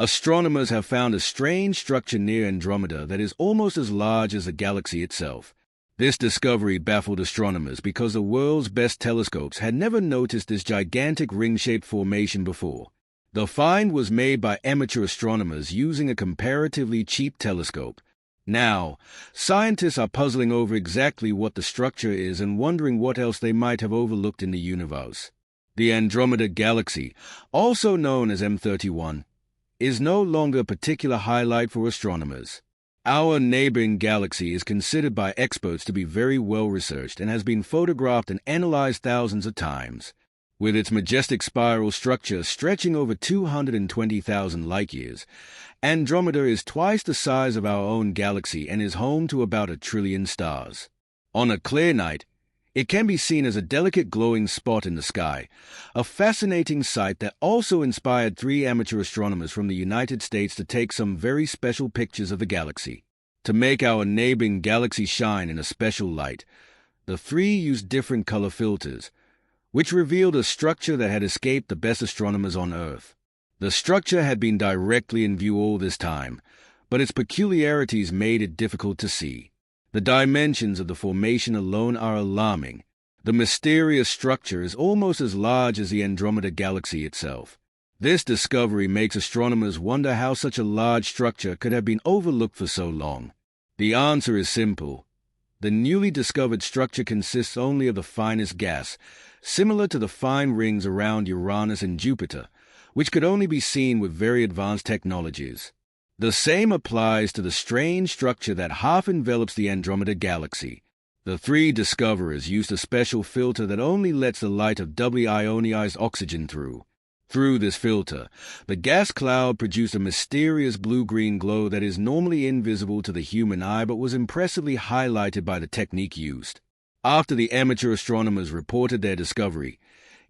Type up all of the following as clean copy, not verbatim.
Astronomers have found a strange structure near Andromeda that is almost as large as the galaxy itself. This discovery baffled astronomers because the world's best telescopes had never noticed this gigantic ring-shaped formation before. The find was made by amateur astronomers using a comparatively cheap telescope. Now, scientists are puzzling over exactly what the structure is and wondering what else they might have overlooked in the universe. The Andromeda Galaxy, also known as M31, is no longer a particular highlight for astronomers. Our neighboring galaxy is considered by experts to be very well researched and has been photographed and analyzed thousands of times. With its majestic spiral structure stretching over 220,000 light-years, Andromeda is twice the size of our own galaxy and is home to about 1 trillion stars. On a clear night, it can be seen as a delicate glowing spot in the sky, a fascinating sight that also inspired 3 amateur astronomers from the United States to take some very special pictures of the galaxy. To make our neighboring galaxy shine in a special light, the 3 used different color filters, which revealed a structure that had escaped the best astronomers on Earth. The structure had been directly in view all this time, but its peculiarities made it difficult to see. The dimensions of the formation alone are alarming. The mysterious structure is almost as large as the Andromeda Galaxy itself. This discovery makes astronomers wonder how such a large structure could have been overlooked for so long. The answer is simple. The newly discovered structure consists only of the finest gas, similar to the fine rings around Uranus and Jupiter, which could only be seen with very advanced technologies. The same applies to the strange structure that half envelops the Andromeda Galaxy. The 3 discoverers used a special filter that only lets the light of doubly ionized oxygen through. Through this filter, the gas cloud produced a mysterious blue-green glow that is normally invisible to the human eye but was impressively highlighted by the technique used. After the amateur astronomers reported their discovery,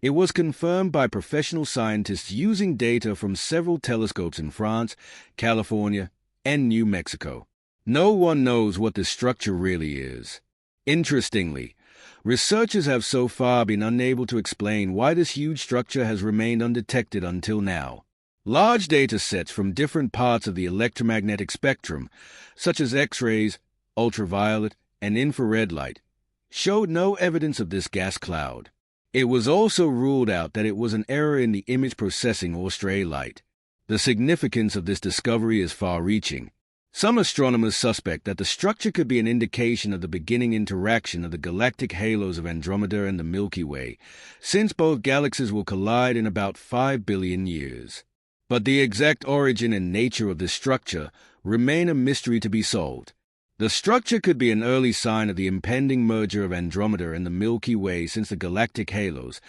it was confirmed by professional scientists using data from several telescopes in France, California, and New Mexico. No one knows what this structure really is. Interestingly, researchers have so far been unable to explain why this huge structure has remained undetected until now. Large data sets from different parts of the electromagnetic spectrum, such as X-rays, ultraviolet, and infrared light, showed no evidence of this gas cloud. It was also ruled out that it was an error in the image processing or stray light. The significance of this discovery is far-reaching. Some astronomers suspect that the structure could be an indication of the beginning interaction of the galactic halos of Andromeda and the Milky Way, since both galaxies will collide in about 5 billion years. But the exact origin and nature of this structure remain a mystery to be solved. The structure could be an early sign of the impending merger of Andromeda and the Milky Way, since the galactic halos,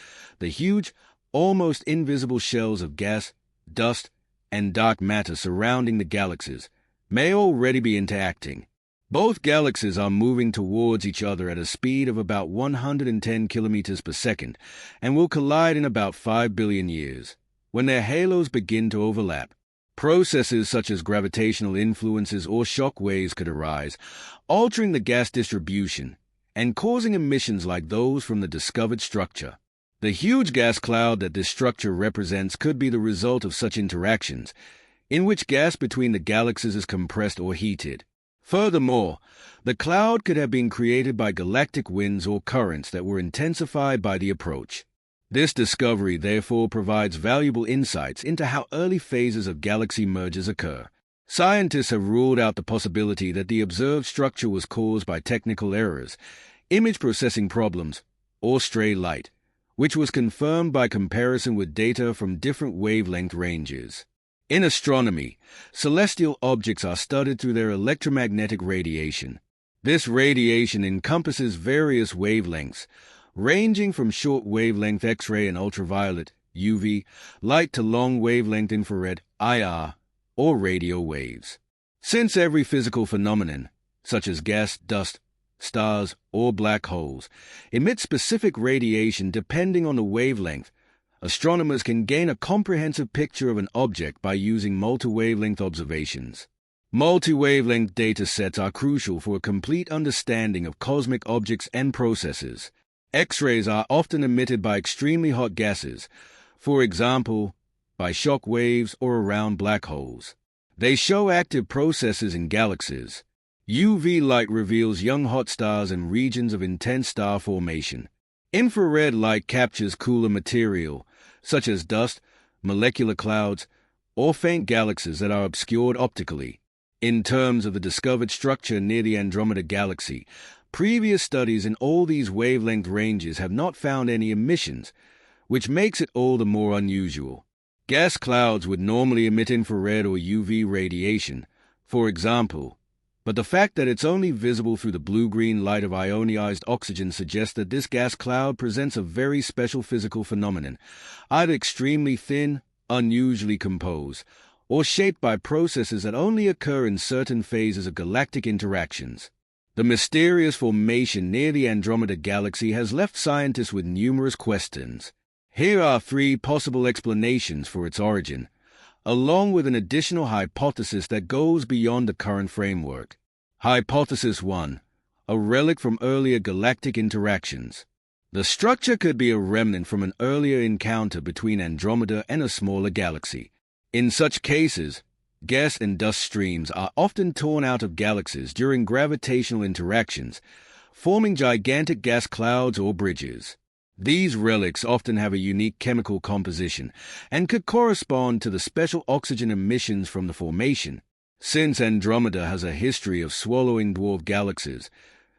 the huge, almost invisible shells of gas, dust, and dark matter surrounding the galaxies, may already be interacting. Both galaxies are moving towards each other at a speed of about 110 kilometers per second and will collide in about 5 billion years, when their halos begin to overlap. Processes such as gravitational influences or shock waves could arise, altering the gas distribution and causing emissions like those from the discovered structure. The huge gas cloud that this structure represents could be the result of such interactions, in which gas between the galaxies is compressed or heated. Furthermore, the cloud could have been created by galactic winds or currents that were intensified by the approach. This discovery therefore provides valuable insights into how early phases of galaxy mergers occur. Scientists have ruled out the possibility that the observed structure was caused by technical errors, image processing problems, or stray light, which was confirmed by comparison with data from different wavelength ranges. In astronomy, celestial objects are studied through their electromagnetic radiation. This radiation encompasses various wavelengths, ranging from short wavelength X-ray and ultraviolet UV light to long wavelength infrared IR or radio waves. Since every physical phenomenon, such as gas, dust, stars, or black holes, emits specific radiation depending on the wavelength, astronomers can gain a comprehensive picture of an object by using multi-wavelength observations. Multi-wavelength data sets are crucial for a complete understanding of cosmic objects and processes. X-rays are often emitted by extremely hot gases, for example, by shock waves or around black holes. They show active processes in galaxies. UV light reveals young hot stars and regions of intense star formation. Infrared light captures cooler material, such as dust, molecular clouds, or faint galaxies that are obscured optically. In terms of the discovered structure near the Andromeda galaxy, previous studies in all these wavelength ranges have not found any emissions, which makes it all the more unusual. Gas clouds would normally emit infrared or UV radiation, for example, but the fact that it's only visible through the blue-green light of ionized oxygen suggests that this gas cloud presents a very special physical phenomenon, either extremely thin, unusually composed, or shaped by processes that only occur in certain phases of galactic interactions. The mysterious formation near the Andromeda galaxy has left scientists with numerous questions. Here are 3 possible explanations for its origin, along with an additional hypothesis that goes beyond the current framework. Hypothesis 1. A relic from earlier galactic interactions. The structure could be a remnant from an earlier encounter between Andromeda and a smaller galaxy. In such cases, gas and dust streams are often torn out of galaxies during gravitational interactions, forming gigantic gas clouds or bridges. These relics often have a unique chemical composition and could correspond to the special oxygen emissions from the formation. Since Andromeda has a history of swallowing dwarf galaxies,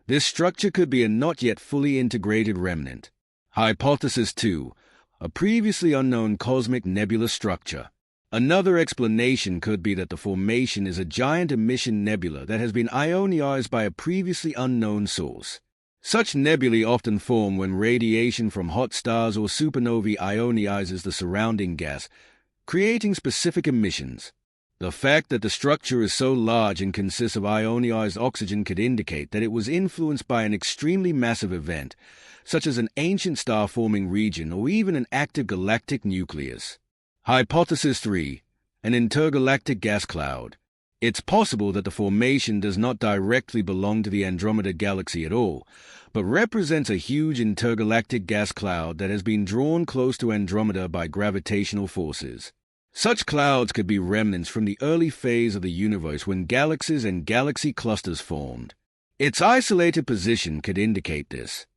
this structure could be a not yet fully integrated remnant. Hypothesis 2. A previously unknown cosmic nebula structure. Another explanation could be that the formation is a giant emission nebula that has been ionized by a previously unknown source. Such nebulae often form when radiation from hot stars or supernovae ionizes the surrounding gas, creating specific emissions. The fact that the structure is so large and consists of ionized oxygen could indicate that it was influenced by an extremely massive event, such as an ancient star-forming region or even an active galactic nucleus. Hypothesis 3. An intergalactic gas cloud. It's possible that the formation does not directly belong to the Andromeda galaxy at all, but represents a huge intergalactic gas cloud that has been drawn close to Andromeda by gravitational forces. Such clouds could be remnants from the early phase of the universe when galaxies and galaxy clusters formed. Its isolated position could indicate this.